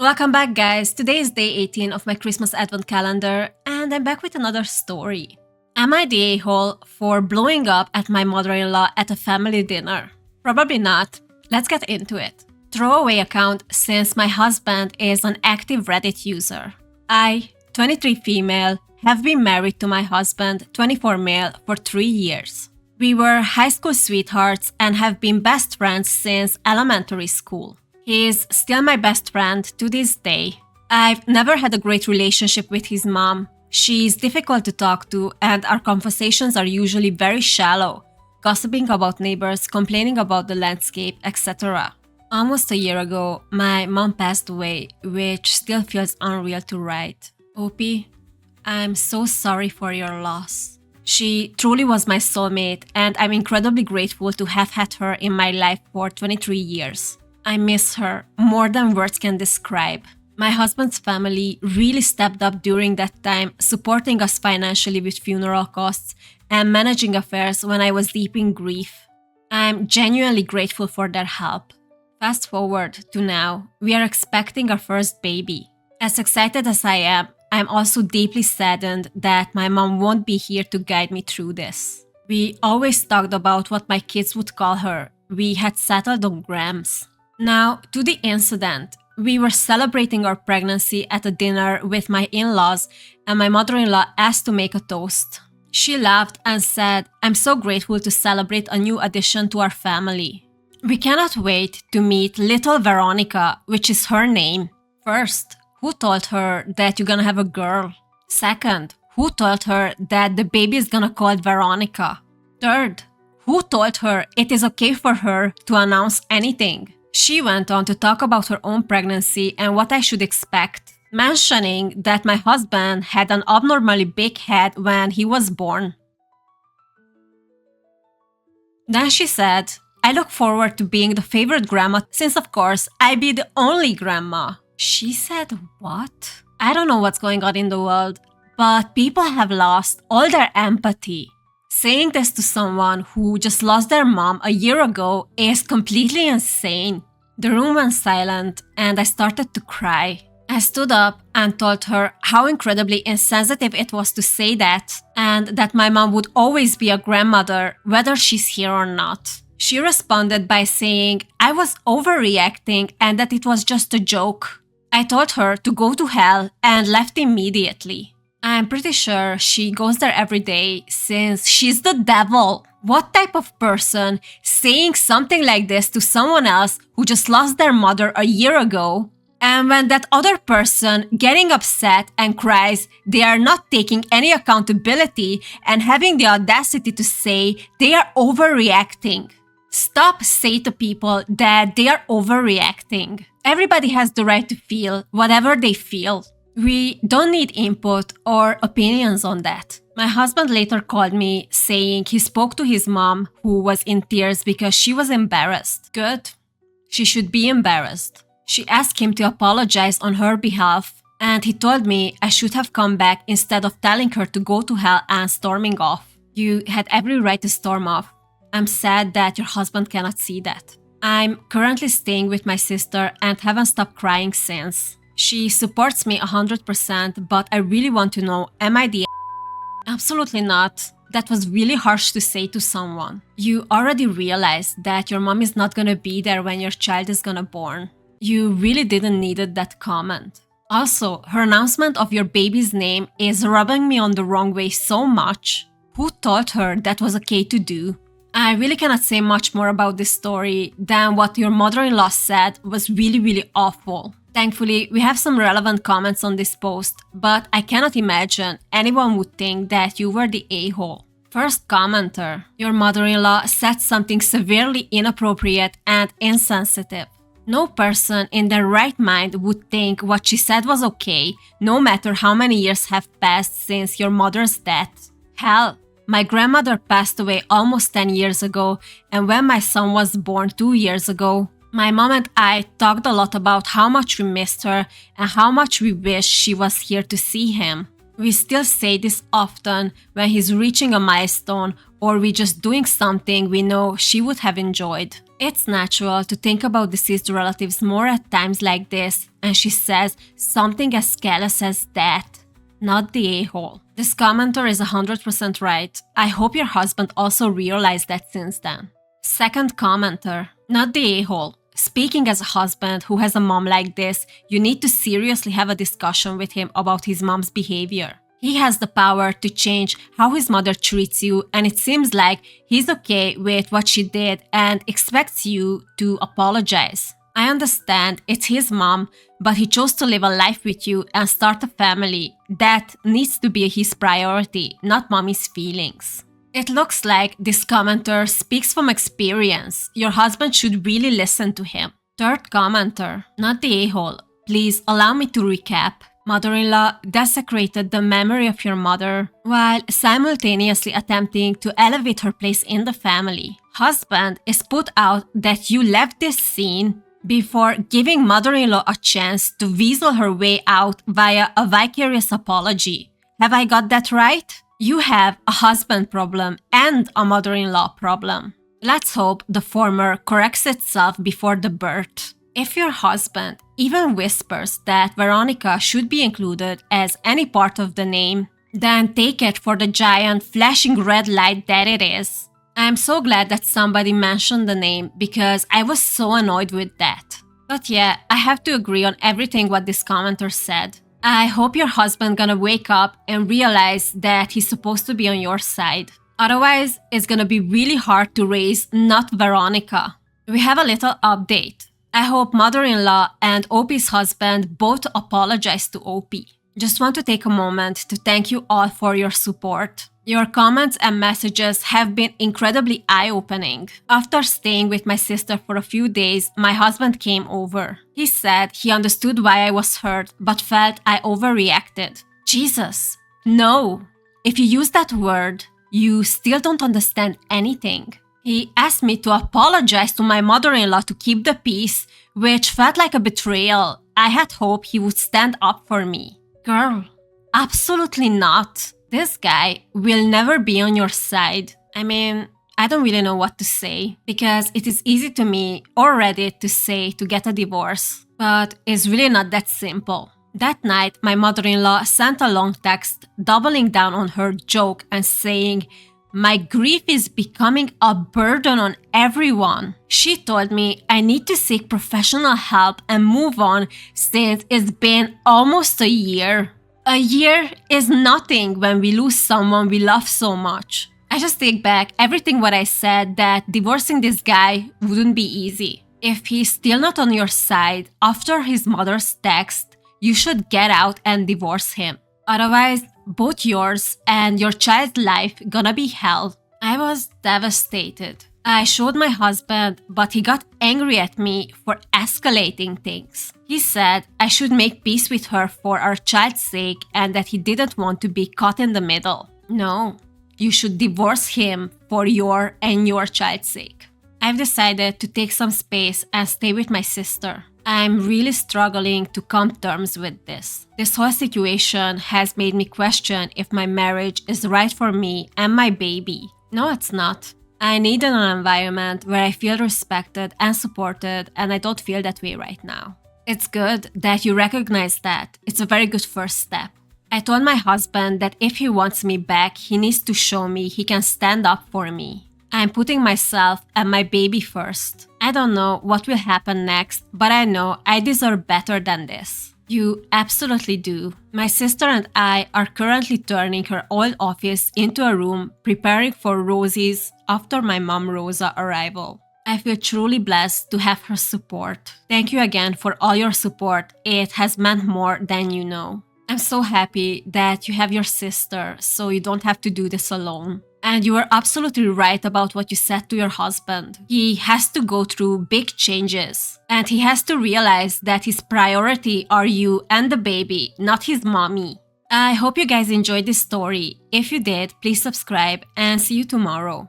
Welcome back, guys. Today is day 18 of my Christmas Advent calendar, and I'm back with another story. Am I the a-hole for blowing up at my mother-in-law at a family dinner? Probably not. Let's get into it. Throwaway account since my husband is an active Reddit user. I, 23 female, have been married to my husband, 24 male, for 3 years. We were high school sweethearts and have been best friends since elementary school. He is still my best friend to this day. I've never had a great relationship with his mom. She's difficult to talk to and our conversations are usually very shallow, gossiping about neighbors, complaining about the landscape, etc. Almost a year ago, my mom passed away, which still feels unreal to write. Opie, I'm so sorry for your loss. She truly was my soulmate and I'm incredibly grateful to have had her in my life for 23 years. I miss her more than words can describe. My husband's family really stepped up during that time, supporting us financially with funeral costs and managing affairs when I was deep in grief. I'm genuinely grateful for their help. Fast forward to now, we are expecting our first baby. As excited as I am, I'm also deeply saddened that my mom won't be here to guide me through this. We always talked about what my kids would call her. We had settled on Grams. Now, to the incident. We were celebrating our pregnancy at a dinner with my in-laws and my mother-in-law asked to make a toast. She laughed and said, "I'm so grateful to celebrate a new addition to our family. We cannot wait to meet little Veronica, which is her name. First, who told her that you're gonna have a girl? Second, who told her that the baby is gonna call Veronica? Third, who told her it is okay for her to announce anything?" She went on to talk about her own pregnancy and what I should expect, mentioning that my husband had an abnormally big head when he was born. Then she said, "I look forward to being the favorite grandma since of course I be the only grandma." She said what? I don't know what's going on in the world, but people have lost all their empathy. Saying this to someone who just lost their mom a year ago is completely insane. The room went silent and I started to cry. I stood up and told her how incredibly insensitive it was to say that and that my mom would always be a grandmother whether she's here or not. She responded by saying I was overreacting and that it was just a joke. I told her to go to hell and left immediately. I'm pretty sure she goes there every day since she's the devil. What type of person saying something like this to someone else who just lost their mother a year ago? And when that other person getting upset and cries, they are not taking any accountability and having the audacity to say they are overreacting. Stop saying to people that they are overreacting. Everybody has the right to feel whatever they feel. We don't need input or opinions on that. My husband later called me saying he spoke to his mom who was in tears because she was embarrassed. Good. She should be embarrassed. She asked him to apologize on her behalf and he told me I should have come back instead of telling her to go to hell and storming off. You had every right to storm off. I'm sad that your husband cannot see that. I'm currently staying with my sister and haven't stopped crying since. She supports me 100%, but I really want to know, am I the Absolutely not. That was really harsh to say to someone. You already realized that your mom is not gonna be there when your child is gonna born. You really didn't need that comment. Also, her announcement of your baby's name is rubbing me on the wrong way so much. Who told her that was okay to do? I really cannot say much more about this story than what your mother-in-law said was really awful. Thankfully, we have some relevant comments on this post, but I cannot imagine anyone would think that you were the a-hole. First commenter, your mother-in-law said something severely inappropriate and insensitive. No person in their right mind would think what she said was okay, no matter how many years have passed since your mother's death. Hell, my grandmother passed away almost 10 years ago, and when my son was born 2 years ago, my mom and I talked a lot about how much we missed her and how much we wish she was here to see him. We still say this often when he's reaching a milestone or we just doing something we know she would have enjoyed. It's natural to think about deceased relatives more at times like this, and she says something as callous as that. Not the a-hole. This commenter is 100% right. I hope your husband also realized that since then. Second commenter, not the a-hole. Speaking as a husband who has a mom like this, you need to seriously have a discussion with him about his mom's behavior. He has the power to change how his mother treats you, and it seems like he's okay with what she did and expects you to apologize. I understand it's his mom, but he chose to live a life with you and start a family. That needs to be his priority, not mommy's feelings. It looks like this commenter speaks from experience. Your husband should really listen to him. Third commenter, not the a-hole. Please allow me to recap. Mother-in-law desecrated the memory of your mother while simultaneously attempting to elevate her place in the family. Husband is put out that you left this scene before giving mother-in-law a chance to weasel her way out via a vicarious apology. Have I got that right? You have a husband problem and a mother-in-law problem. Let's hope the former corrects itself before the birth. If your husband even whispers that Veronica should be included as any part of the name, then take it for the giant flashing red light that it is. I'm so glad that somebody mentioned the name because I was so annoyed with that. But yeah, I have to agree on everything what this commenter said. I hope your husband gonna wake up and realize that he's supposed to be on your side. Otherwise, it's gonna be really hard to raise not Veronica. We have a little update. I hope mother-in-law and OP's husband both apologize to OP. Just want to take a moment to thank you all for your support. Your comments and messages have been incredibly eye-opening. After staying with my sister for a few days, my husband came over. He said he understood why I was hurt, but felt I overreacted. Jesus, no. If you use that word, you still don't understand anything. He asked me to apologize to my mother-in-law to keep the peace, which felt like a betrayal. I had hoped he would stand up for me. Girl, absolutely not. This guy will never be on your side. I mean, I don't really know what to say, because it is easy to me already to say to get a divorce, but it's really not that simple. That night, my mother-in-law sent a long text doubling down on her joke and saying, "My grief is becoming a burden on everyone." She told me I need to seek professional help and move on since it's been almost a year. A year is nothing when we lose someone we love so much. I just take back everything what I said that divorcing this guy wouldn't be easy. If he's still not on your side after his mother's text, you should get out and divorce him. Otherwise, both yours and your child's life gonna be hell. I was devastated. I showed my husband, but he got angry at me for escalating things. He said I should make peace with her for our child's sake and that he didn't want to be caught in the middle. No, you should divorce him for your and your child's sake. I've decided to take some space and stay with my sister. I'm really struggling to come to terms with this. This whole situation has made me question if my marriage is right for me and my baby. No, it's not. I need an environment where I feel respected and supported, and I don't feel that way right now. It's good that you recognize that. It's a very good first step. I told my husband that if he wants me back, he needs to show me he can stand up for me. I'm putting myself and my baby first. I don't know what will happen next, but I know I deserve better than this. You absolutely do. My sister and I are currently turning her old office into a room, preparing for Rosie's after my mom Rosa arrival. I feel truly blessed to have her support. Thank you again for all your support. It has meant more than you know. I'm so happy that you have your sister, so you don't have to do this alone. And you are absolutely right about what you said to your husband. He has to go through big changes. And he has to realize that his priority are you and the baby, not his mommy. I hope you guys enjoyed this story. If you did, please subscribe and see you tomorrow.